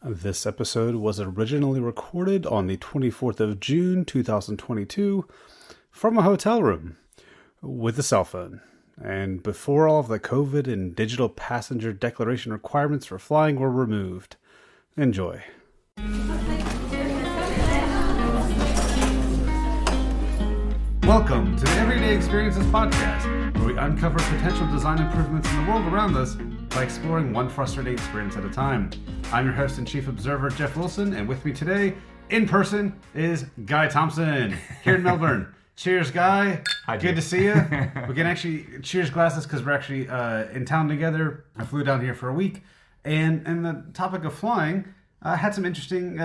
This episode was originally recorded on the 24th of June 2022 from a hotel room with a cell phone, and before all of the COVID and digital passenger declaration requirements for flying were removed. Enjoy. Welcome to the Everyday Experiences podcast, where we uncover potential design improvements in the world around us by exploring one frustrating experience at a time. I'm your host and chief observer, Geoff Wilson, and with me today, in person, is Guy Thompson, here in Melbourne. Cheers, Guy. Hi, good to see you. We can actually cheers glasses because we're actually in town together. I flew down here for a week, and the topic of flying, I had some interesting,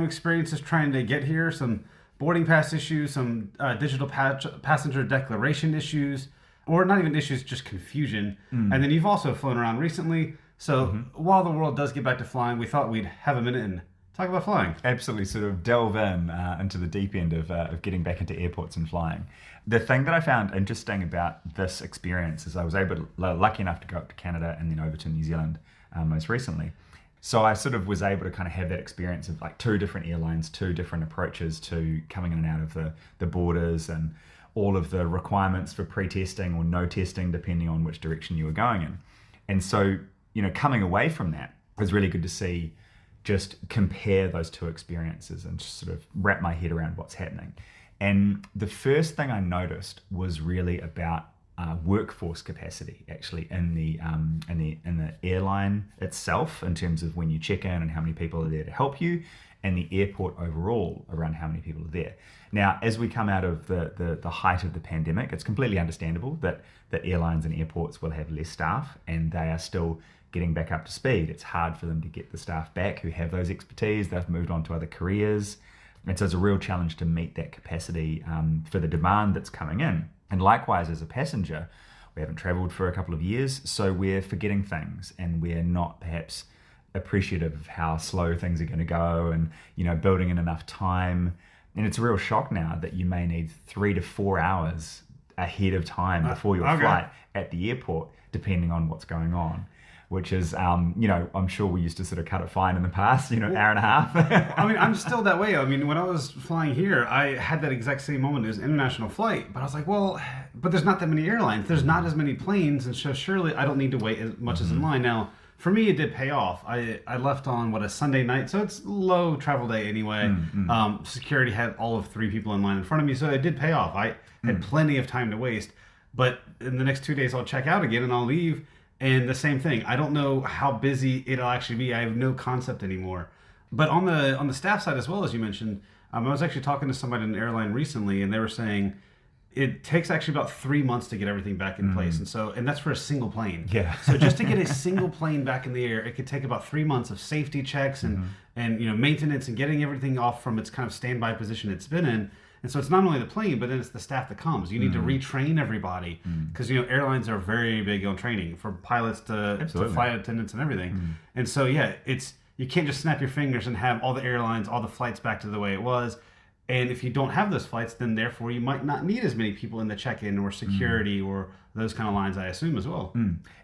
experiences trying to get here. Some boarding pass issues, some digital passenger declaration issues, or not even issues, just confusion. And then you've also flown around recently. So while the world does get back to flying, we thought we'd have a minute and talk about flying. Absolutely, sort of delve into the deep end of getting back into airports and flying. The thing that I found interesting about this experience is I was lucky enough to go up to Canada and then over to New Zealand most recently. So I sort of was able to kind of have that experience of like two different airlines, two different approaches to coming in and out of the borders and all of the requirements for pre-testing or no testing, depending on which direction you were going in. And so, coming away from that, it was really good to see, just compare those two experiences and just sort of wrap my head around what's happening. And the first thing I noticed was really about workforce capacity, actually, in the airline itself, in terms of when you check in and how many people are there to help you, and the airport overall around how many people are there. Now, as we come out of the height of the pandemic, it's completely understandable that airlines and airports will have less staff, and they are still getting back up to speed. It's hard for them to get the staff back who have those expertise. They've moved on to other careers. And so it's a real challenge to meet that capacity for the demand that's coming in. And likewise, as a passenger, we haven't traveled for a couple of years, so we're forgetting things, and we're not perhaps appreciative of how slow things are going to go, and building in enough time. And it's a real shock now that you may need 3 to 4 hours ahead of time before your flight at the airport, depending on what's going on. Which is, I'm sure we used to sort of cut it fine in the past, hour and a half. I mean, I'm still that way. I mean, when I was flying here, I had that exact same moment. It was an international flight, but I was like, well, but there's not that many airlines. There's not as many planes, and so surely I don't need to wait as much as in line. Now, for me, it did pay off. I left on, a Sunday night, so it's low travel day anyway. Security had all of 3 people in line in front of me, so it did pay off. I had plenty of time to waste, but in the next 2 days, I'll check out again, and I'll leave. And the same thing. I don't know how busy it'll actually be. I have no concept anymore. But on the staff side as well, as you mentioned, I was actually talking to somebody in an airline recently, and they were saying it takes actually about 3 months to get everything back in place. And that's for a single plane. Yeah. So just to get a single plane back in the air, it could take about 3 months of safety checks and maintenance and getting everything off from its kind of standby position it's been in. And so it's not only the plane, but then it's the staff that comes. You need to retrain everybody because, airlines are very big on training, from pilots to flight attendants and everything. And so, you can't just snap your fingers and have all the airlines, all the flights back to the way it was. And if you don't have those flights, then therefore you might not need as many people in the check-in or security or those kind of lines, I assume, as well.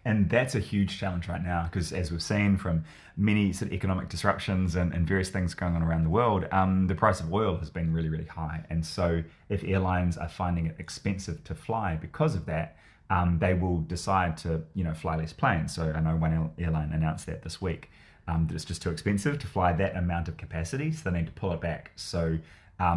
And that's a huge challenge right now, because as we've seen from many sort of economic disruptions and various things going on around the world, the price of oil has been really, really high. And so if airlines are finding it expensive to fly because of that, they will decide to, fly less planes. So I know one airline announced that this week, that it's just too expensive to fly that amount of capacity, so they need to pull it back. So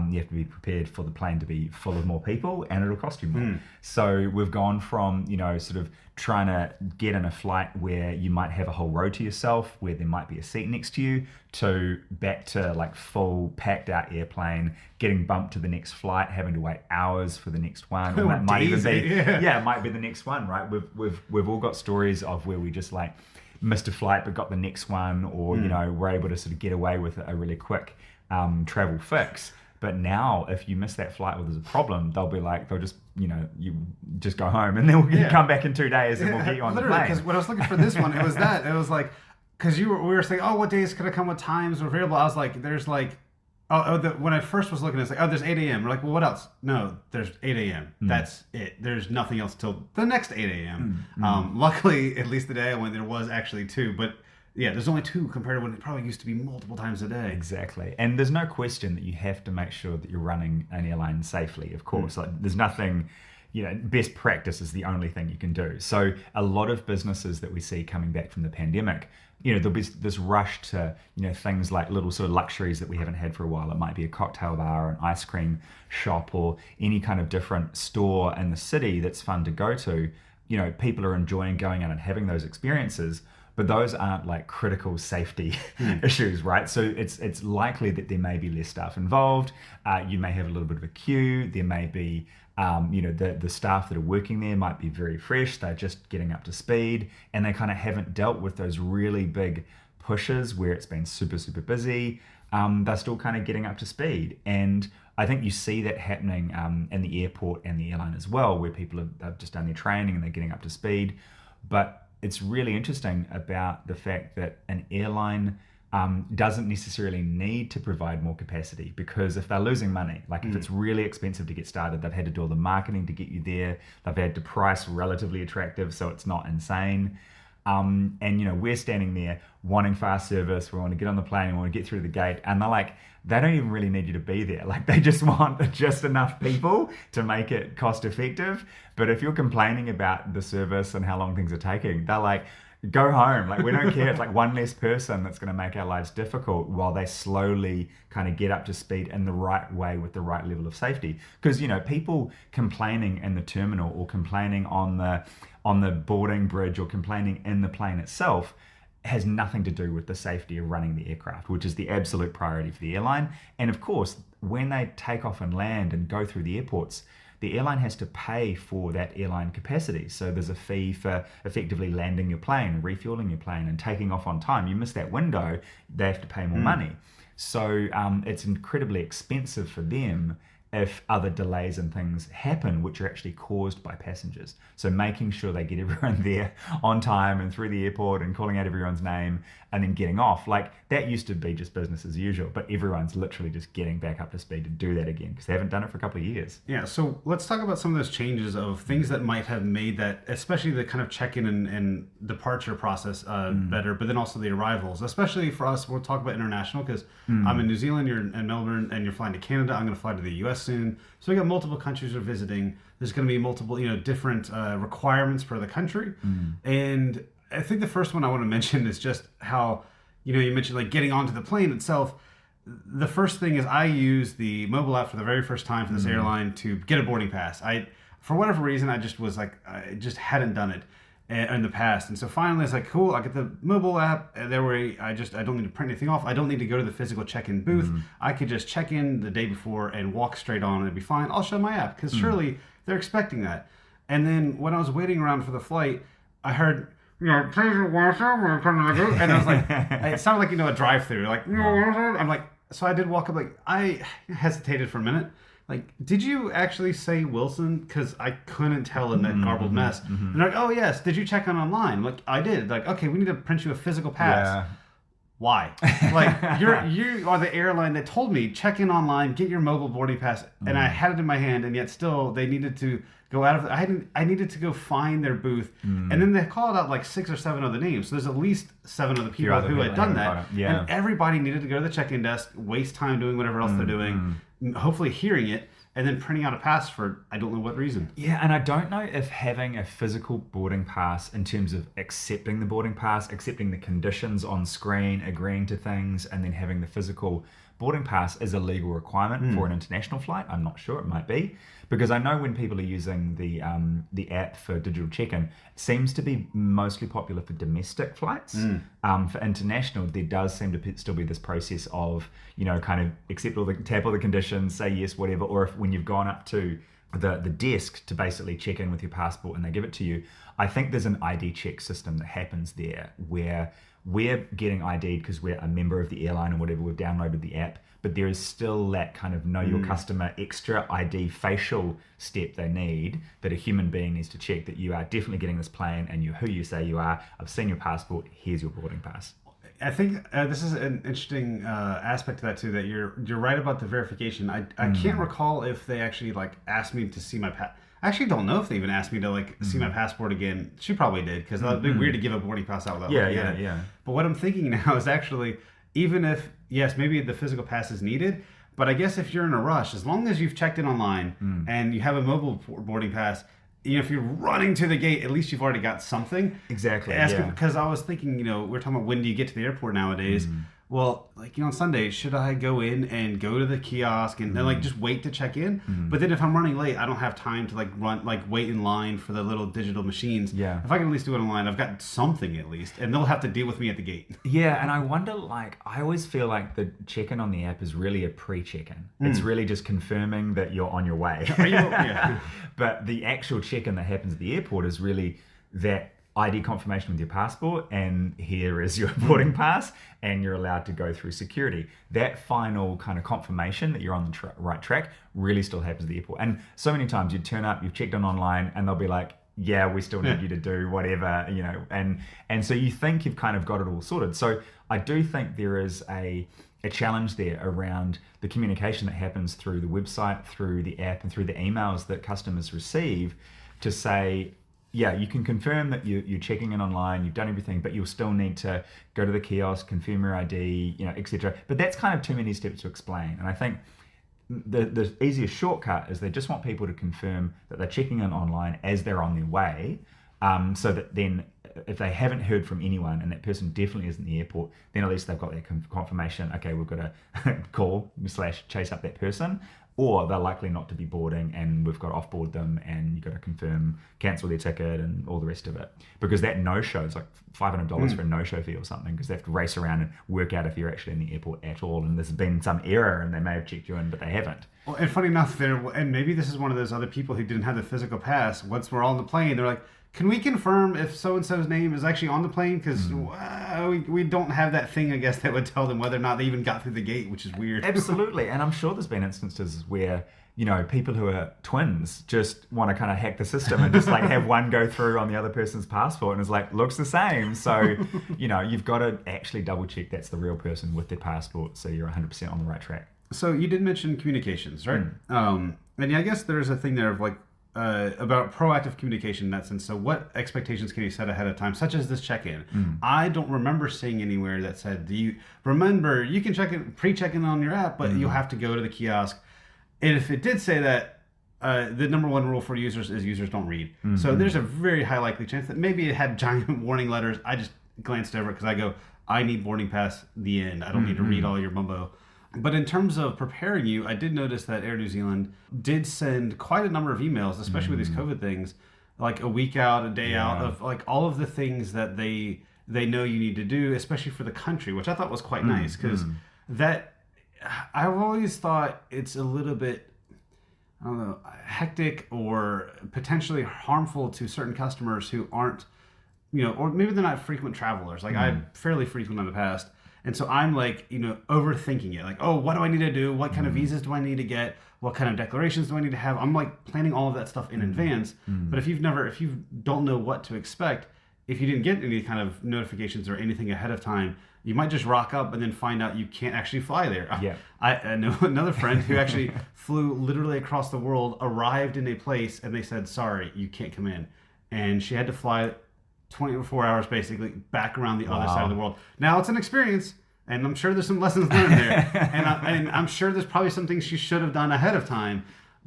you have to be prepared for the plane to be full of more people, and it'll cost you more. So we've gone from, sort of trying to get in a flight where you might have a whole row to yourself, where there might be a seat next to you, to back to like full packed out airplane, getting bumped to the next flight, having to wait hours for the next one. It might even be, it might be the next one, right? We've all got stories of where we just like missed a flight but got the next one, or we're able to sort of get away with a really quick travel fix. But now, if you miss that flight or there's a problem, they'll just, you just go home, and then we'll come back in 2 days and we'll get you on the plane. Because when I was looking for this one, it was like, because we were saying, what days could I come, what times were available? I was like, there's like, when I first was looking, it's like, there's 8 a.m. We're like, well, what else? No, there's 8 a.m. That's it. There's nothing else till the next 8 a.m. Luckily, at least the day I went, there was actually 2, but Yeah, there's only 2 compared to when it probably used to be multiple times a day. Exactly. And there's no question that you have to make sure that you're running an airline safely, of course. Like, there's nothing, best practice is the only thing you can do. So a lot of businesses that we see coming back from the pandemic, there'll be this rush to, things like little sort of luxuries that we haven't had for a while. It might be a cocktail bar, or an ice cream shop, or any kind of different store in the city that's fun to go to. People are enjoying going out and having those experiences, but those aren't like critical safety issues, right? So it's likely that there may be less staff involved. You may have a little bit of a queue. There may be, the staff that are working there might be very fresh. They're just getting up to speed, and they kind of haven't dealt with those really big pushes where it's been super, super busy. They're still kind of getting up to speed. And I think you see that happening in the airport and the airline as well, where people have just done their training and they're getting up to speed. But it's really interesting about the fact that an airline doesn't necessarily need to provide more capacity, because if they're losing money, like if it's really expensive to get started, they've had to do all the marketing to get you there, they've had to price relatively attractive so it's not insane. And we're standing there wanting fast service, we want to get on the plane, we want to get through the gate, and they're like, they don't even really need you to be there. Like, they just want just enough people to make it cost effective. But if you're complaining about the service and how long things are taking, they're like, go home. Like, we don't care. It's like one less person that's going to make our lives difficult, while they slowly kind of get up to speed in the right way with the right level of safety. Because, people complaining in the terminal, or complaining on the boarding bridge, or complaining in the plane itself, has nothing to do with the safety of running the aircraft, which is the absolute priority for the airline. And of course, when they take off and land and go through the airports, the airline has to pay for that airline capacity. So there's a fee for effectively landing your plane, refueling your plane, and taking off on time. You miss that window, they have to pay more money. So it's incredibly expensive for them if other delays and things happen, which are actually caused by passengers. So making sure they get everyone there on time and through the airport, and calling out everyone's name and then getting off. Like, that used to be just business as usual, but everyone's literally just getting back up to speed to do that again, because they haven't done it for a couple of years. Yeah, so let's talk about some of those changes of things that might have made that, especially the kind of check-in and departure process better, but then also the arrivals, especially for us. We'll talk about international, because I'm in New Zealand, you're in Melbourne, and you're flying to Canada. I'm going to fly to the US soon. So we got multiple countries we're visiting. There's going to be multiple, different requirements per the country. And I think the first one I want to mention is just how, you mentioned like getting onto the plane itself. The first thing is, I use the mobile app for the very first time for this airline to get a boarding pass. For whatever reason, I just hadn't done it in the past. And so finally it's like, cool, I get the mobile app, and there way I don't need to print anything off. I don't need to go to the physical check-in booth. I could just check in the day before and walk straight on, and it'd be fine. I'll show my app, because surely they're expecting that. And then when I was waiting around for the flight, I heard, please wash up, and I was like, it sounded like, a drive-through, like, I'm like, so I did walk up, like, I hesitated for a minute. Like, did you actually say Wilson? Because I couldn't tell in that garbled mess. And they're like, oh, yes, did you check on online? Like, I did. Like, okay, we need to print you a physical pass. Yeah. Why? Like, you are the airline that told me, check in online, get your mobile boarding pass, and I had it in my hand, and yet still they needed to go out of I needed to go find their booth, and then they called out like 6 or 7 other names. So there's at least 7 other people who had done that, and everybody needed to go to the check-in desk, waste time doing whatever else they're doing, hopefully hearing it, and then printing out a pass for I don't know what reason. Yeah, and I don't know if having a physical boarding pass, in terms of accepting the boarding pass, accepting the conditions on screen, agreeing to things, and then having the physical boarding pass is a legal requirement for an international flight. I'm not sure, it might be. Because I know when people are using the app for digital check-in, it seems to be mostly popular for domestic flights. For international, there does seem to still be this process of, kind of tap all the conditions, say yes, whatever. Or if when you've gone up to the desk to basically check in with your passport and they give it to you, I think there's an ID check system that happens there where we're getting ID'd because we're a member of the airline or whatever, we've downloaded the app, but there is still that kind of know your customer extra ID facial step they need, that a human being needs to check that you are definitely getting this plane and you're who you say you are. I've seen your passport, here's your boarding pass. I think this is an interesting aspect to that too, that you're right about the verification. I can't recall if they actually like asked me to see my pass. I actually don't know if they even asked me to like see my passport again. She probably did, because it'd be weird to give a boarding pass out without looking at it. Yeah. But what I'm thinking now is actually, even if, yes, maybe the physical pass is needed, but I guess if you're in a rush, as long as you've checked in online and you have a mobile boarding pass, if you're running to the gate, at least you've already got something. Exactly. Because I was thinking, we're talking about when do you get to the airport nowadays. Well, like, on Sunday, should I go in and go to the kiosk and then, like, just wait to check in? But then if I'm running late, I don't have time to, like, wait in line for the little digital machines. Yeah. If I can at least do it online, I've got something at least. And they'll have to deal with me at the gate. Yeah, and I wonder, like, I always feel like the check-in on the app is really a pre-check-in. It's really just confirming that you're on your way. Yeah. But the actual check-in that happens at the airport is really that ID confirmation with your passport, and here is your boarding pass, and you're allowed to go through security. That final kind of confirmation that you're on the right track really still happens at the airport. And so many times you turn up, you've checked in online, and they'll be like, yeah, we still need you to do whatever, and so you think you've kind of got it all sorted. So I do think there is a challenge there around the communication that happens through the website, through the app, and through the emails that customers receive to say, yeah, you can confirm that you're checking in online, you've done everything, but you'll still need to go to the kiosk, confirm your ID, etc. But that's kind of too many steps to explain. And I think the easiest shortcut is they just want people to confirm that they're checking in online as they're on their way, so that then if they haven't heard from anyone and that person definitely is in the airport, then at least they've got that confirmation, okay, we've got to call / chase up that person. Or they're likely not to be boarding and we've got to offboard them and you've got to confirm, cancel their ticket and all the rest of it. Because that no-show is like $500 for a no-show fee or something, because they have to race around and work out if you're actually in the airport at all, and there's been some error and they may have checked you in, but they haven't. Well, and funny enough, and maybe this is one of those other people who didn't have the physical pass. Once we're all on the plane, they're like, can we confirm if so-and-so's name is actually on the plane? Because we don't have that thing, I guess, that would tell them whether or not they even got through the gate, which is weird. Absolutely. And I'm sure there's been instances where, people who are twins just want to kind of hack the system and just like have one go through on the other person's passport and it's like, looks the same. So, you've got to actually double check that's the real person with their passport so you're 100% on the right track. So you did mention communications, right? And I guess there's a thing there of like, about proactive communication in that sense. So what expectations can you set ahead of time, such as this check-in? I don't remember seeing anywhere that said, you can pre-check in on your app, but you'll have to go to the kiosk. And if it did say that, the number one rule for users is users don't read. So there's a very high likely chance that maybe it had giant warning letters. I just glanced over it because I go, I need boarding pass, the end. I don't need to read all your bumbo. But in terms of preparing you, I did notice that Air New Zealand did send quite a number of emails, especially with these COVID things, like a week out, a day out, of like all of the things that they know you need to do, especially for the country, which I thought was quite nice, because that I've always thought it's a little bit, I don't know, hectic or potentially harmful to certain customers who aren't, or maybe they're not frequent travelers. Like I'm fairly frequent in the past. And so I'm like, overthinking it. Like, oh, what do I need to do? What kind of visas do I need to get? What kind of declarations do I need to have? I'm like planning all of that stuff in advance. But if you don't know what to expect, if you didn't get any kind of notifications or anything ahead of time, you might just rock up and then find out you can't actually fly there. Yeah. I know another friend who actually flew literally across the world, arrived in a place, and they said, sorry, you can't come in. And she had to fly 24 hours basically back around the other side of the world. Now it's an experience, and I'm sure there's some lessons learned there, and I'm sure there's probably some things she should have done ahead of time.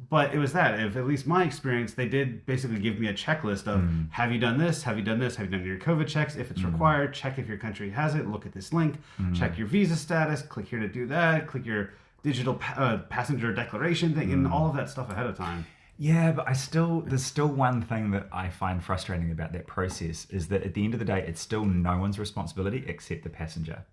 But it was that, if at least my experience, they did basically give me a checklist of have you done this, have you done this, have you done your COVID checks? If it's required, check if your country has it. Look at this link, check your visa status, click here to do that, click your digital passenger declaration thing, and all of that stuff ahead of time. Yeah, but there's still one thing that I find frustrating about that process is that at the end of the day, it's still no one's responsibility except the passenger.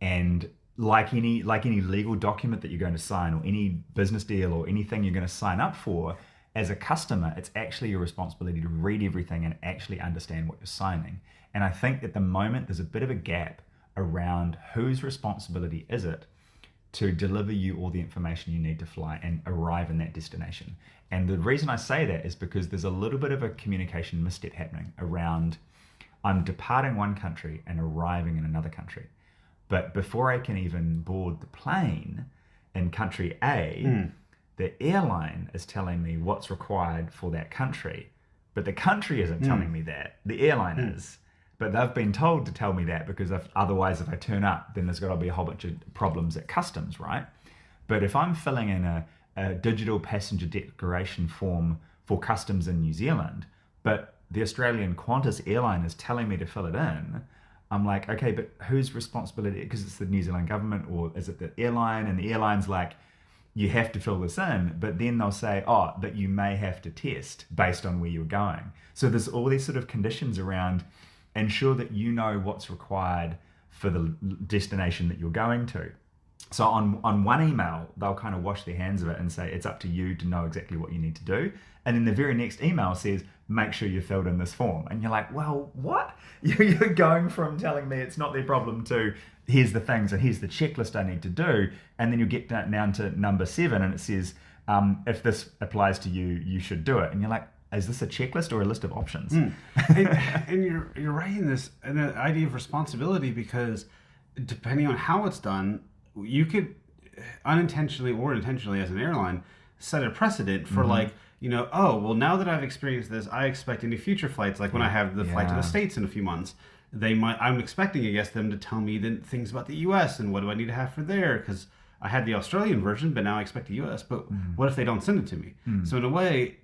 And like any legal document that you're going to sign or any business deal or anything you're going to sign up for, as a customer, it's actually your responsibility to read everything and actually understand what you're signing. And I think at the moment, there's a bit of a gap around whose responsibility is it to deliver you all the information you need to fly and arrive in that destination. And the reason I say that is because there's a little bit of a communication misstep happening around I'm departing one country and arriving in another country. But before I can even board the plane in country A, the airline is telling me what's required for that country, but the country isn't telling me that. The airline is. But they've been told to tell me that because otherwise if I turn up, then there's got to be a whole bunch of problems at customs, right? But if I'm filling in a digital passenger declaration form for customs in New Zealand, but the Australian Qantas airline is telling me to fill it in, I'm like, okay, but whose responsibility? Because it's the New Zealand government, or is it the airline? And the airline's like, you have to fill this in, but then they'll say, oh, that you may have to test based on where you're going. So there's all these sort of conditions around ensure that you know what's required for the destination that you're going to. So on one email, they'll kind of wash their hands of it and say, it's up to you to know exactly what you need to do. And then the very next email says, make sure you filled in this form. And you're like, well, what? You're going from telling me it's not their problem to here's the things and here's the checklist I need to do. And then you get down to number 7 and it says, if this applies to you, you should do it. And you're like, is this a checklist or a list of options? And you're right in this, in the idea of responsibility, because depending on how it's done, you could unintentionally or intentionally as an airline set a precedent for oh, well, now that I've experienced this, I expect any future flights, like when I have the flight to the States in a few months, I'm expecting, I guess, them to tell me things about the U.S. and what do I need to have for there, because I had the Australian version, but now I expect the U.S. But what if they don't send it to me? So in a way,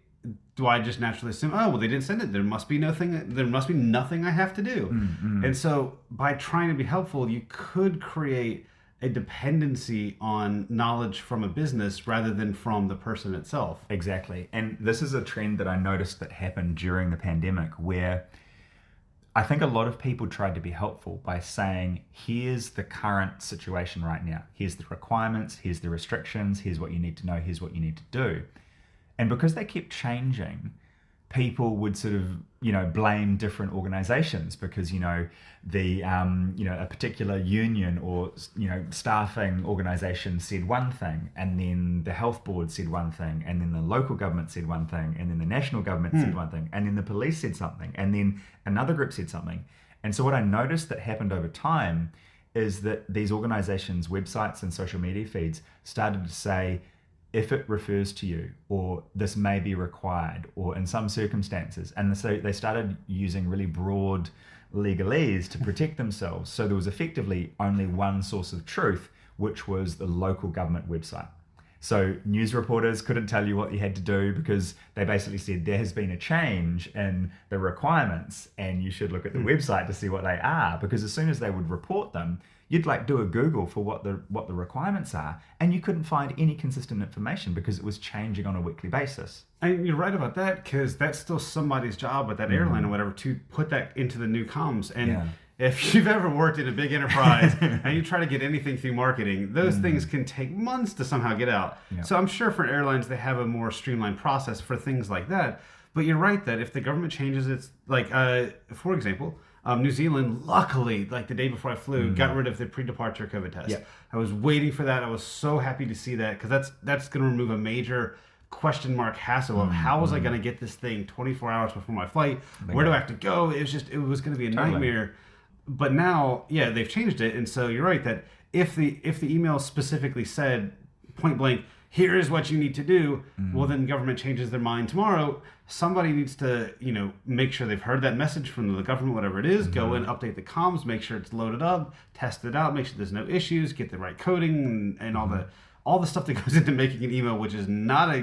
do I just naturally assume, oh, well, they didn't send it, there must be nothing I have to do? And so by trying to be helpful, you could create a dependency on knowledge from a business rather than from the person itself. Exactly. And this is a trend that I noticed that happened during the pandemic, where I think a lot of people tried to be helpful by saying, here's the current situation right now. Here's the requirements, here's the restrictions, here's what you need to know, here's what you need to do. And because they kept changing, people would sort of, blame different organizations because, a particular union or, staffing organization said one thing, and then the health board said one thing, and then the local government said one thing, and then the national government said one thing, and then the police said something, and then another group said something. And so what I noticed that happened over time is that these organizations' websites and social media feeds started to say, if it refers to you, or this may be required, or in some circumstances. And so they started using really broad legalese to protect themselves. So there was effectively only one source of truth, which was the local government website. So news reporters couldn't tell you what you had to do because they basically said there has been a change in the requirements and you should look at the website to see what they are. Because as soon as they would report them, you'd do a Google for what the requirements are, and you couldn't find any consistent information because it was changing on a weekly basis. And you're right about that, because that's still somebody's job at that airline or whatever to put that into the new comms. And if you've ever worked in a big enterprise and you try to get anything through marketing, those things can take months to somehow get out. So I'm sure for airlines, they have a more streamlined process for things like that. But you're right that if the government changes its, for example, New Zealand, luckily, the day before I flew, got rid of the pre-departure COVID test. I was waiting for that. I was so happy to see that, because that's going to remove a major question mark hassle of how was I going to get this thing 24 hours before my flight? Where do I have to go? It was going to be a nightmare. But now, they've changed it, and so you're right that if the email specifically said point blank, here is what you need to do, well, then government changes their mind tomorrow. Somebody needs to, make sure they've heard that message from the government, whatever it is, go and update the comms, make sure it's loaded up, test it out, make sure there's no issues, get the right coding and all the stuff that goes into making an email, which is not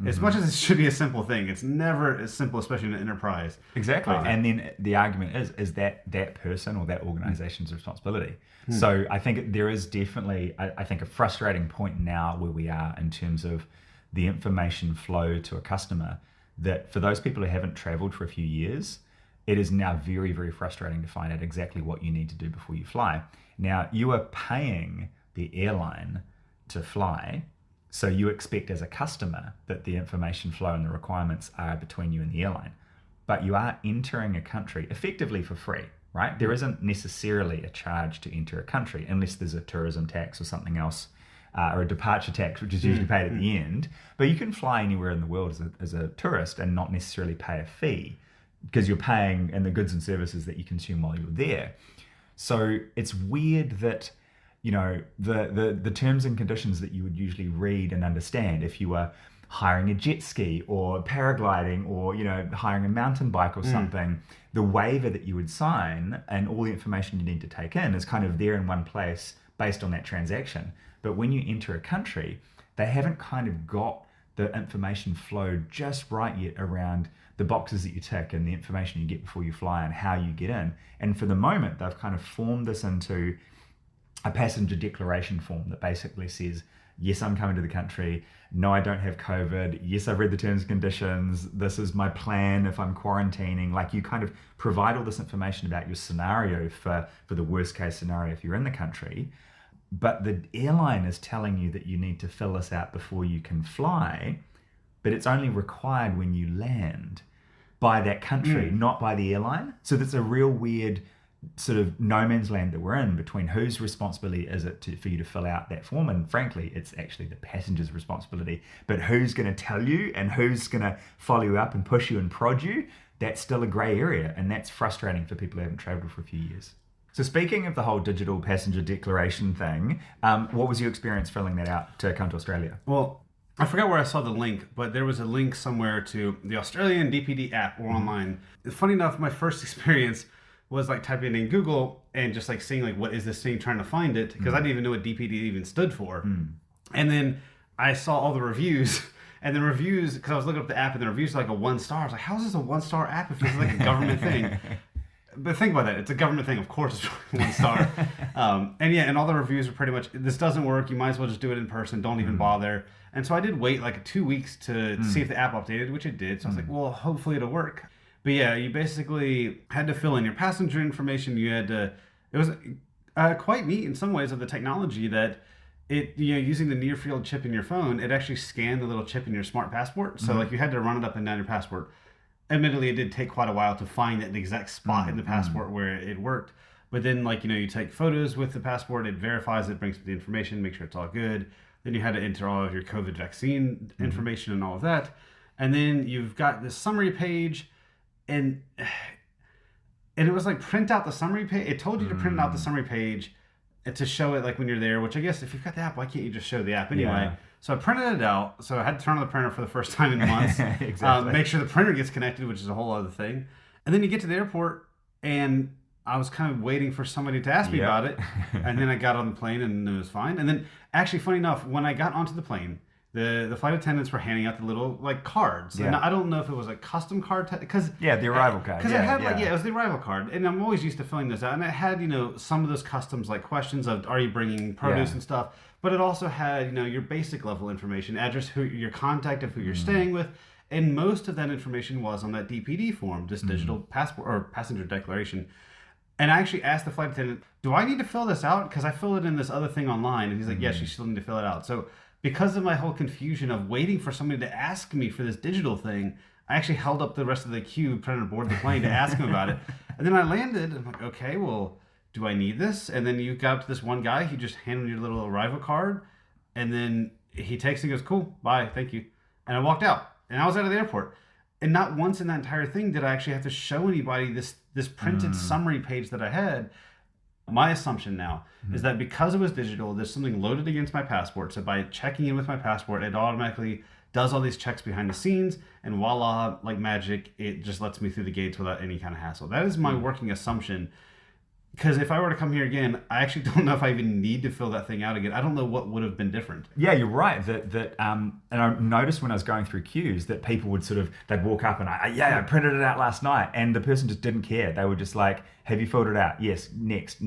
as much as it should be a simple thing, it's never as simple, especially in an enterprise. Exactly. And then the argument is that person or that organization's responsibility. So I think there is definitely, I think, a frustrating point now where we are in terms of the information flow to a customer, that for those people who haven't traveled for a few years, it is now very, very frustrating to find out exactly what you need to do before you fly. Now, you are paying the airline to fly, so you expect as a customer that the information flow and the requirements are between you and the airline. But you are entering a country effectively for free, right? There isn't necessarily a charge to enter a country unless there's a tourism tax or something else, or a departure tax, which is usually paid at the end. But you can fly anywhere in the world as a tourist and not necessarily pay a fee, because you're paying in the goods and services that you consume while you're there. So it's weird that the terms and conditions that you would usually read and understand if you were hiring a jet ski or paragliding or, hiring a mountain bike or something. The waiver that you would sign and all the information you need to take in is kind of there in one place based on that transaction. But when you enter a country, they haven't kind of got the information flow just right yet around the boxes that you tick and the information you get before you fly and how you get in. And for the moment, they've kind of formed this into a passenger declaration form that basically says, yes, I'm coming to the country. No, I don't have COVID. Yes, I've read the terms and conditions. This is my plan if I'm quarantining. Like, you kind of provide all this information about your scenario for the worst case scenario if you're in the country. But the airline is telling you that you need to fill this out before you can fly, but it's only required when you land by that country, not by the airline. So that's a real weird sort of no man's land that we're in between whose responsibility is it for you to fill out that form. And frankly, it's actually the passenger's responsibility. But who's going to tell you and who's going to follow you up and push you and prod you, that's still a grey area. And that's frustrating for people who haven't travelled for a few years. So speaking of the whole digital passenger declaration thing, what was your experience filling that out to come to Australia? Well, I forgot where I saw the link, but there was a link somewhere to the Australian DPD app or online. Funny enough, my first experience was like typing in Google and just like seeing like, what is this thing, trying to find it, because I didn't even know what DPD even stood for. And then I saw all the reviews, and the reviews, because I was looking up the app and the reviews were like a 1 star. I was like, how is this a 1-star app if it's like a government thing? But think about that. It's a government thing. Of course it's 1 star. And all the reviews are pretty much, this doesn't work. You might as well just do it in person. Don't even bother. And so I did wait like 2 weeks to see if the app updated, which it did. So I was like, well, hopefully it'll work. But yeah, you basically had to fill in your passenger information. You had to, it was quite neat in some ways of the technology that it, using the near field chip in your phone, it actually scanned the little chip in your smart passport. So like you had to run it up and down your passport. Admittedly, it did take quite a while to find that exact spot in the passport where it worked. But then you take photos with the passport, it verifies it, brings up the information, make sure it's all good. Then you had to enter all of your COVID vaccine information and all of that. And then you've got this summary page. And it was like, print out the summary page. It told you to print out the summary page to show it like when you're there, which I guess if you've got the app, why can't you just show the app anyway? Yeah. So I printed it out. So I had to turn on the printer for the first time in months. Exactly. Make sure the printer gets connected, which is a whole other thing. And then you get to the airport, and I was kind of waiting for somebody to ask me about it. And then I got on the plane, and it was fine. And then, actually, funny enough, when I got onto the plane, the flight attendants were handing out the little cards. Yeah. And I don't know if it was a custom card because the arrival card. Because it had it was the arrival card, and I'm always used to filling this out. And it had some of those customs questions of, are you bringing produce and stuff. But it also had your basic level information, address, who your contact of who you're staying with, and most of that information was on that DPD form, this digital passport or passenger declaration. And I actually asked the flight attendant, do I need to fill this out? Because I filled it in this other thing online, and he's like, yes, you still need to fill it out. So because of my whole confusion of waiting for somebody to ask me for this digital thing, I actually held up the rest of the queue trying to board the plane to ask him about it. And then I landed, and I'm like, okay, well, do I need this? And then you got up to this one guy, he just handed me your little arrival card, and then he takes it and goes, cool, bye, thank you. And I walked out, and I was out of the airport. And not once in that entire thing did I actually have to show anybody this printed summary page that I had. My assumption now is that because it was digital, there's something loaded against my passport. So by checking in with my passport, it automatically does all these checks behind the scenes, and voila, like magic, it just lets me through the gates without any kind of hassle. That is my working assumption. Because if I were to come here again, I actually don't know if I even need to fill that thing out again. I don't know what would have been different. Yeah, you're right. And I noticed when I was going through queues that people would they'd walk up and I printed it out last night, and the person just didn't care. They were just like, have you filled it out? Yes, next.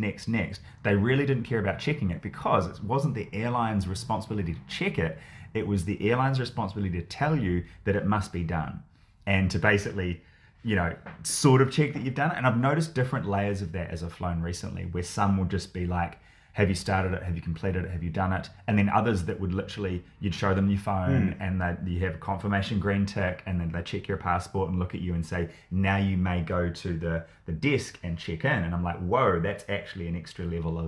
They really didn't care about checking it because it wasn't the airline's responsibility to check it. It was the airline's responsibility to tell you that it must be done and to basically sort of check that you've done it. And I've noticed different layers of that as I've flown recently, where some will just be like, have you started it? Have you completed it? Have you done it? And then others that would literally, you'd show them your phone and you have a confirmation green tick, and then they check your passport and look at you and say, now you may go to the desk and check in. And I'm like, whoa, that's actually an extra level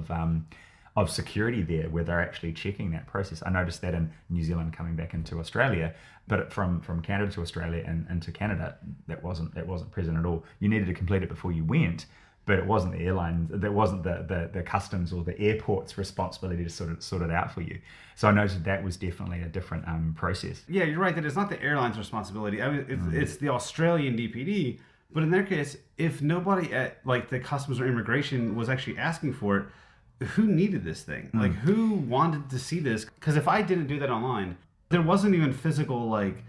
of security there, where they're actually checking that process. I noticed that in New Zealand coming back into Australia, but from Canada to Australia and into Canada, that wasn't present at all. You needed to complete it before you went, but it wasn't the airline, that wasn't the customs or the airport's responsibility to sort it out for you. So I noticed that was definitely a different process. Yeah, you're right that it's not the airline's responsibility. I mean, it's the Australian DPD, but in their case, if nobody at like the customs or immigration was actually asking for it, who needed this thing? Like, who wanted to see this? Because if I didn't do that online, there wasn't even physical like,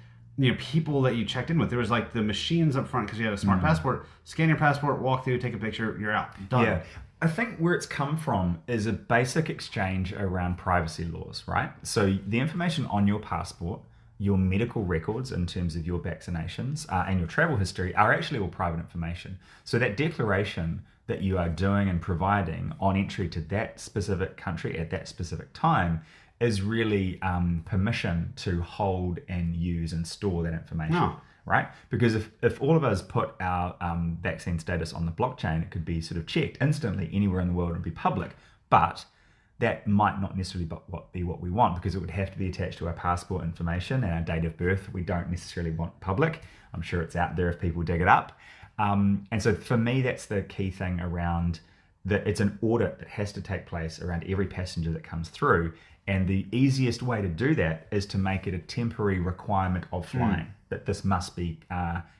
people that you checked in with. There was like the machines up front because you had a smart passport. Scan your passport, walk through, take a picture, you're out. Done. Yeah. I think where it's come from is a basic exchange around privacy laws, right? So the information on your passport, your medical records in terms of your vaccinations and your travel history are actually all private information. So that declaration that you are doing and providing on entry to that specific country at that specific time is really permission to hold and use and store that information. No. Right? Because if all of us put our vaccine status on the blockchain, it could be sort of checked instantly anywhere in the world and be public. But that might not necessarily be what we want, because it would have to be attached to our passport information and our date of birth. We don't necessarily want public. I'm sure it's out there if people dig it up. And so for me, that's the key thing around that. It's an audit that has to take place around every passenger that comes through. And the easiest way to do that is to make it a temporary requirement of flying, that this must be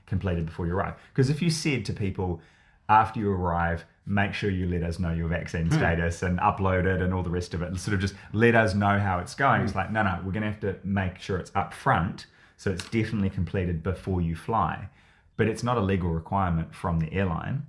completed before you arrive. Because if you said to people, after you arrive, make sure you let us know your vaccine status and upload it and all the rest of it, and sort of just let us know how it's going. It's like, no, we're going to have to make sure it's up front, so it's definitely completed before you fly. But it's not a legal requirement from the airline.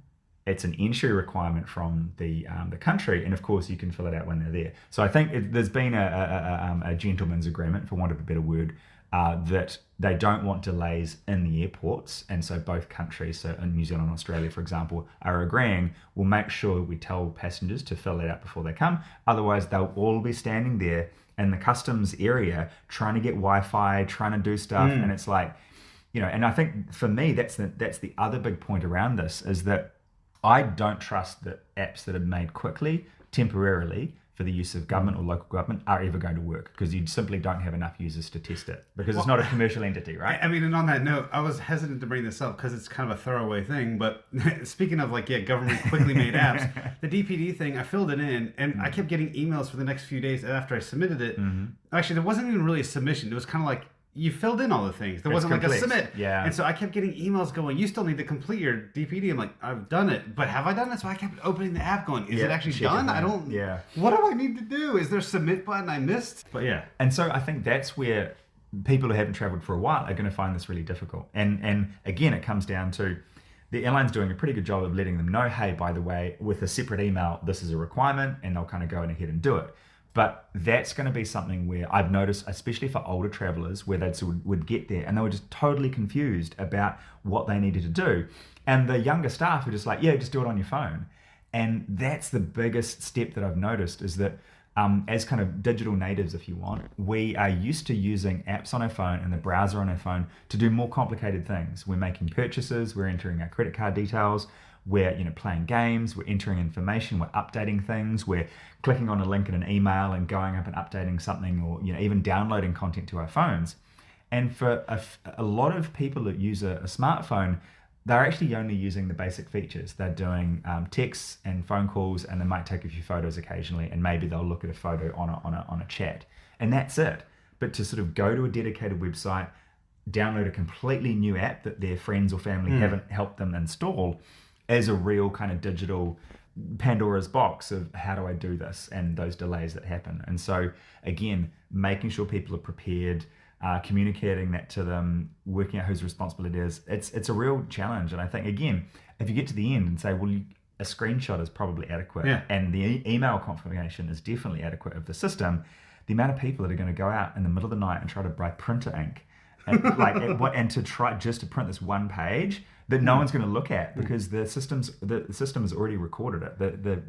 It's an entry requirement from the country, and of course you can fill it out when they're there. So I think there's been a gentleman's agreement, for want of a better word, that they don't want delays in the airports, and so both countries, so in New Zealand and Australia, for example, are agreeing, we'll make sure we tell passengers to fill it out before they come. Otherwise, they'll all be standing there in the customs area trying to get Wi-Fi, trying to do stuff, and it's like, and I think for me that's the other big point around this, is that I don't trust that apps that are made quickly, temporarily, for the use of government or local government are ever going to work, because you simply don't have enough users to test it, because it's not a commercial entity, right? I mean, and on that note, I was hesitant to bring this up because it's kind of a throwaway thing, but speaking of government quickly made apps, the DPD thing, I filled it in, and I kept getting emails for the next few days after I submitted it. Actually, there wasn't even really a submission. It was kind of like, you filled in all the things. There wasn't like a submit. Yeah. And so I kept getting emails going, you still need to complete your DPD. I'm like, I've done it, but have I done it? So I kept opening the app going, is it actually done? I don't, what do I need to do? Is there a submit button I missed? But yeah. And so I think that's where people who haven't traveled for a while are going to find this really difficult. And again, it comes down to the airline's doing a pretty good job of letting them know, hey, by the way, with a separate email, this is a requirement, and they'll kind of go ahead and do it. But that's going to be something where I've noticed, especially for older travelers, where they would get there and they were just totally confused about what they needed to do. And the younger staff are just like, yeah, just do it on your phone. And that's the biggest step that I've noticed, is that as kind of digital natives, if you want, we are used to using apps on our phone and the browser on our phone to do more complicated things. We're making purchases, we're entering our credit card details, we're playing games, we're entering information, we're updating things, we're clicking on a link in an email and going up and updating something, or even downloading content to our phones. And for a lot of people that use a smartphone, they're actually only using the basic features. They're doing texts and phone calls, and they might take a few photos occasionally, and maybe they'll look at a photo on a chat, and that's it. But to sort of go to a dedicated website, download a completely new app that their friends or family haven't helped them install, as a real kind of digital Pandora's box of how do I do this, and those delays that happen. And so again, making sure people are prepared, communicating that to them, working out whose responsibility it is, it's a real challenge. And I think, again, if you get to the end and say, well, a screenshot is probably adequate, and the email confirmation is definitely adequate of the system, the amount of people that are going to go out in the middle of the night and try to buy printer ink and to try just to print this one page that no one's going to look at, because the system has already recorded it.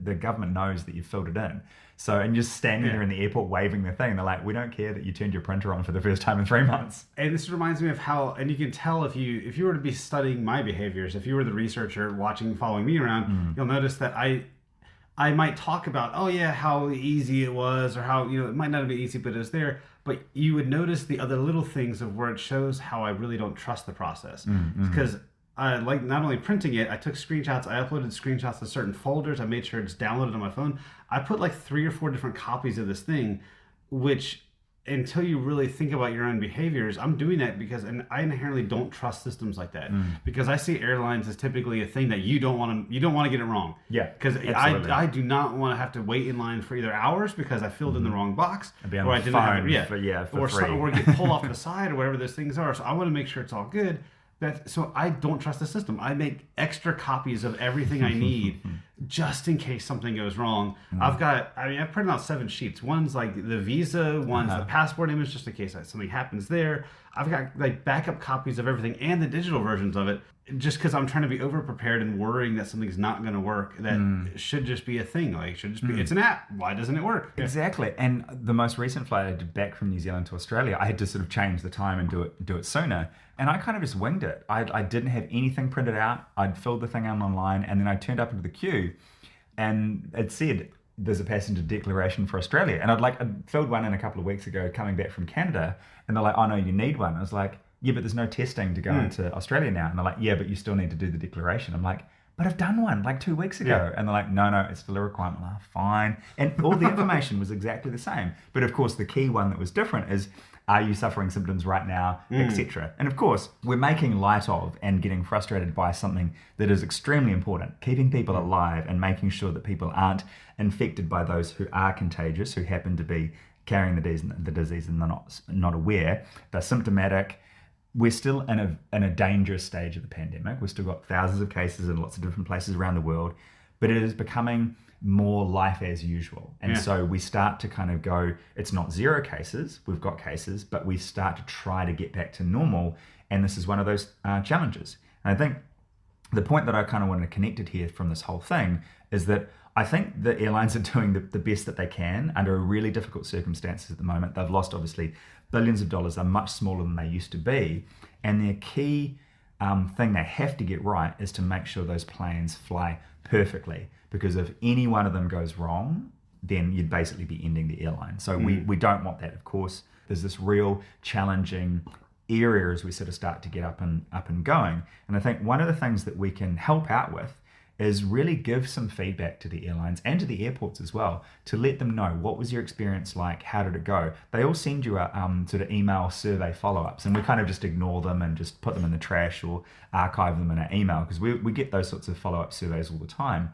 The government knows that you've filled it in. So, and just standing there in the airport waving the thing, they're like, we don't care that you turned your printer on for the first time in 3 months. And this reminds me of how, and you can tell if you were to be studying my behaviors, if you were the researcher following me around, you'll notice that I might talk about, how easy it was, or how, it might not be easy, but it was there. But you would notice the other little things of where it shows how I really don't trust the process. Because I like not only printing it, I took screenshots, I uploaded screenshots to certain folders, I made sure it's downloaded on my phone. I put like 3 or 4 different copies of this thing, which until you really think about your own behaviors, I'm doing that because, and I inherently don't trust systems like that because I see airlines as typically a thing that you don't want to get it wrong. Yeah, because I do not want to have to wait in line for either hours because I filled in the wrong box, or I didn't have it, for free. Or get pulled off to the side or whatever those things are. So I want to make sure it's all good. So I don't trust the system. I make extra copies of everything I need just in case something goes wrong. I've printed out 7 sheets. One's like the visa, one's the passport image, just in case something happens there. I've got like backup copies of everything and the digital versions of it, just because I'm trying to be over prepared and worrying that something's not going to work. That should just be a thing. Like, should just be. It's an app. Why doesn't it work? Exactly. And the most recent flight I did back from New Zealand to Australia, I had to sort of change the time and do it sooner. And I kind of just winged it. I didn't have anything printed out. I'd filled the thing out online, and then I turned up into the queue, and it said there's a passenger declaration for Australia. And I'd filled one in a couple of weeks ago coming back from Canada, and they're like, oh no, you need one. I was like, yeah, but there's no testing to go into Australia now. And they're like, yeah, but you still need to do the declaration. I'm like, but I've done one like 2 weeks ago. Yeah. And they're like, no, it's still a requirement. I'm like, fine. And all the information was exactly the same. But of course, the key one that was different is, are you suffering symptoms right now, etc. And of course, we're making light of and getting frustrated by something that is extremely important, keeping people alive and making sure that people aren't infected by those who are contagious, who happen to be carrying the disease and they're not aware. They're symptomatic. We're still in a dangerous stage of the pandemic. We've still got thousands of cases in lots of different places around the world, but it is becoming more life as usual. And so we start to kind of go, it's not 0 cases, we've got cases, but we start to try to get back to normal. And this is one of those challenges. And I think the point that I kind of wanted to connect it here from this whole thing is that I think the airlines are doing the best that they can under really difficult circumstances at the moment. They've lost, obviously, billions of dollars. They're much smaller than they used to be. And their key thing they have to get right is to make sure those planes fly perfectly. Because if any one of them goes wrong, then you'd basically be ending the airline. So we don't want that, of course. There's this real challenging area as we sort of start to get up and going. And I think one of the things that we can help out with is really give some feedback to the airlines and to the airports as well, to let them know, what was your experience like, how did it go? They all send you a sort of email survey follow-ups, and we kind of just ignore them and just put them in the trash or archive them in our email, because we get those sorts of follow-up surveys all the time.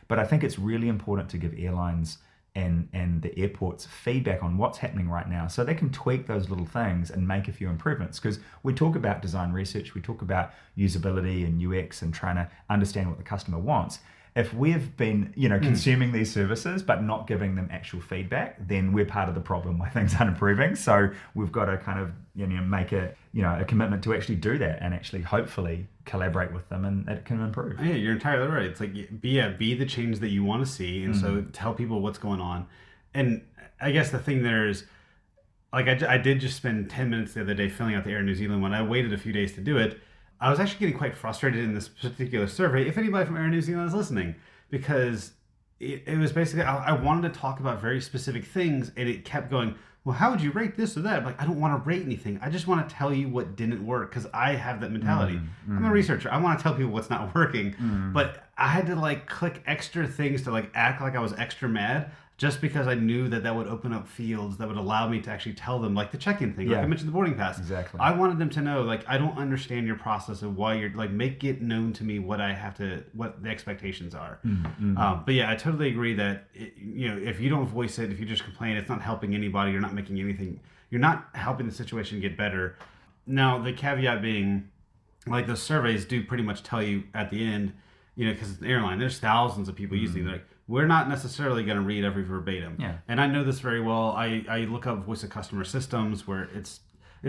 But I think it's really important to give airlines and the airports feedback on what's happening right now, so they can tweak those little things and make a few improvements. Because we talk about design research, we talk about usability and UX and trying to understand what the customer wants. If we've been, consuming these services but not giving them actual feedback, then we're part of the problem why things aren't improving. So we've got to kind of, make a commitment to actually do that and actually hopefully collaborate with them, and it can improve. Yeah, you're entirely right. It's like be the change that you want to see, and so tell people what's going on. And I guess the thing there is, like I did just spend 10 minutes the other day filling out the Air New Zealand one. I waited a few days to do it. I was actually getting quite frustrated in this particular survey, if anybody from Air New Zealand is listening, because it was basically, I wanted to talk about very specific things, and it kept going, well, how would you rate this or that? I'm like, I don't want to rate anything. I just want to tell you what didn't work, because I have that mentality. I'm a researcher. I want to tell people what's not working. But I had to click extra things to act like I was extra mad, just because I knew that would open up fields that would allow me to actually tell them, like the check-in thing, like I mentioned the boarding pass. Exactly. I wanted them to know, I don't understand your process of why you're, make it known to me what the expectations are. But yeah, I totally agree that, if you don't voice it, if you just complain, it's not helping anybody, you're not making anything, you're not helping the situation get better. Now, the caveat being, the surveys do pretty much tell you at the end, because it's an airline, there's thousands of people using it. We're not necessarily going to read every verbatim. Yeah. And I know this very well. I look up voice of customer systems, where it's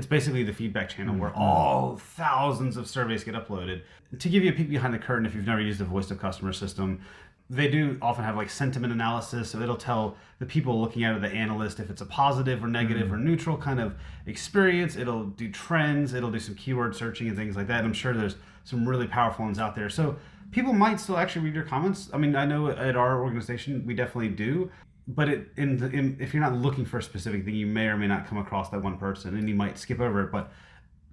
basically the feedback channel where all thousands of surveys get uploaded. To give you a peek behind the curtain, if you've never used a voice of customer system, they do often have sentiment analysis. So it'll tell the people looking at it, the analyst, if it's a positive or negative or neutral kind of experience. It'll do trends. It'll do some keyword searching and things like that. And I'm sure there's some really powerful ones out there. So people might still actually read your comments. I mean, I know at our organization, we definitely do. But if you're not looking for a specific thing, you may or may not come across that one person, and you might skip over it. But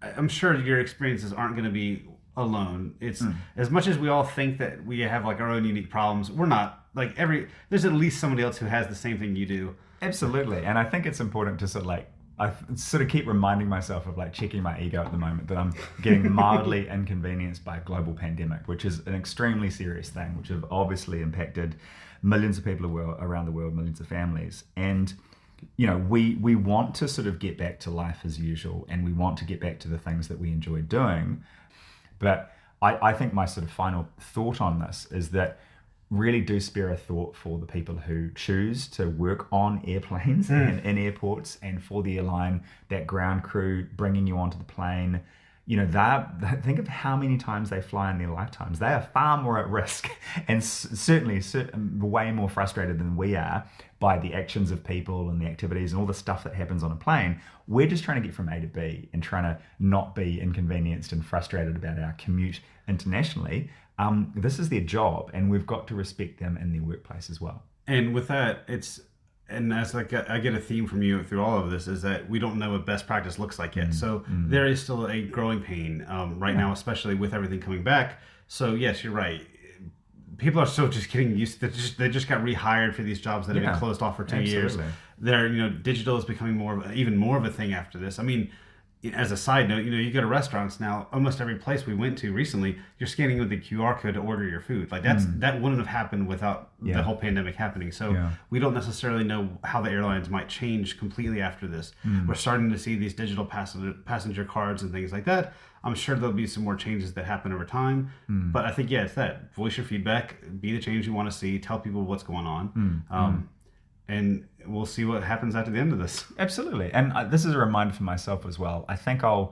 I'm sure your experiences aren't going to be alone. It's as much as we all think that we have like our own unique problems, we're not. Like there's at least somebody else who has the same thing you do. Absolutely. And I think it's important to sort of like, I sort of keep reminding myself of like checking my ego at the moment that I'm getting mildly inconvenienced by a global pandemic, which is an extremely serious thing, which have obviously impacted millions of people around the world, millions of families. And, you know, we want to sort of get back to life as usual, and we want to get back to the things that we enjoy doing. But I think my sort of final thought on this is that really do spare a thought for the people who choose to work on airplanes and in airports, and for the airline, that ground crew bringing you onto the plane. You know, think of how many times they fly in their lifetimes. They are far more at risk, and certainly way more frustrated than we are by the actions of people and the activities and all the stuff that happens on a plane. We're just trying to get from A to B and trying to not be inconvenienced and frustrated about our commute internationally. This is their job, and we've got to respect them in their workplace as well. And with that, and as like I get a theme from you through all of this, is that we don't know what best practice looks like yet. So there is still a growing pain right now, especially with everything coming back. So yes, you're right. People are still just getting used to it. They just got rehired for these jobs that have been closed off for 2 years. Digital is becoming even more of a thing after this. I mean, as a side note, you go to restaurants now, almost every place we went to recently, you're scanning with the QR code to order your food. Like that wouldn't have happened without the whole pandemic happening. So we don't necessarily know how the airlines might change completely after this. We're starting to see these digital passenger cards and things like that. I'm sure there'll be some more changes that happen over time. But I think, it's that. Voice your feedback, be the change you want to see, tell people what's going on. And we'll see what happens after the end of this. Absolutely. And this is a reminder for myself as well. I think I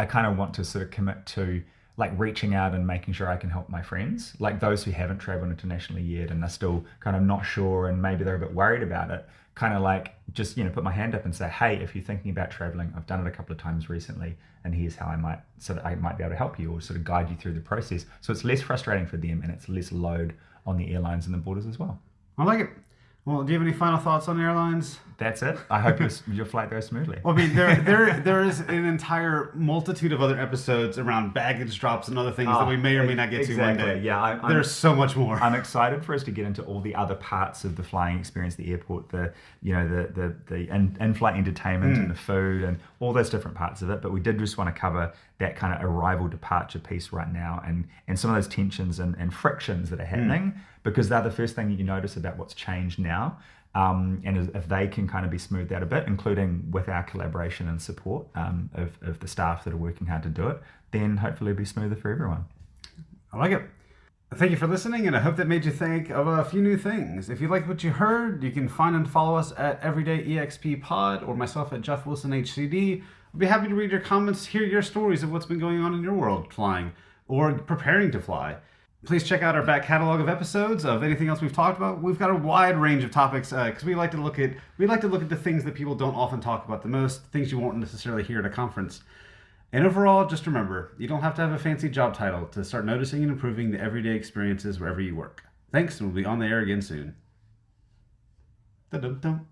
kind of want to sort of commit to like reaching out and making sure I can help my friends, like those who haven't traveled internationally yet and are still kind of not sure, and maybe they're a bit worried about it. Kind of like just, put my hand up and say, hey, if you're thinking about traveling, I've done it a couple of times recently, and here's how I might be able to help you, or sort of guide you through the process. So it's less frustrating for them, and it's less load on the airlines and the borders as well. I like it. Well, do you have any final thoughts on airlines? That's it. I hope your flight goes smoothly. Well, I mean, there is an entire multitude of other episodes around baggage drops and other things that we may or may not get to one day. Yeah, there's so much more. I'm excited for us to get into all the other parts of the flying experience, the airport, the in-flight entertainment and the food and all those different parts of it. But we did just want to cover that kind of arrival departure piece right now, and some of those tensions and frictions that are happening, because they're the first thing that you notice about what's changed now. And if they can kind of be smoothed out a bit, including with our collaboration and support of the staff that are working hard to do it, then hopefully it'll be smoother for everyone. I like it. Thank you for listening, and I hope that made you think of a few new things. If you liked what you heard, you can find and follow us at EverydayEXP Pod, or myself at Geoff Wilson HCD. I'll be happy to read your comments, hear your stories of what's been going on in your world flying, or preparing to fly. Please check out our back catalog of episodes of anything else we've talked about. We've got a wide range of topics because we like to look at the things that people don't often talk about the most, things you won't necessarily hear at a conference. And overall, just remember, you don't have to have a fancy job title to start noticing and improving the everyday experiences wherever you work. Thanks, and we'll be on the air again soon. Dum-dum-dum.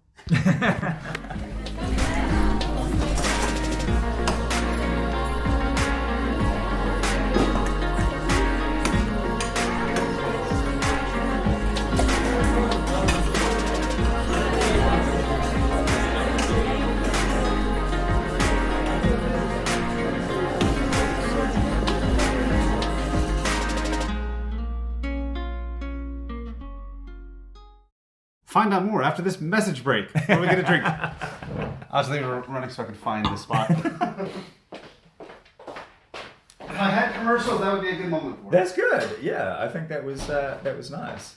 Find out more after this message break. What are we going to drink? I was leaving running so I could find the spot. If I had commercials, that would be a good moment for it. That's good. Yeah, I think that was nice.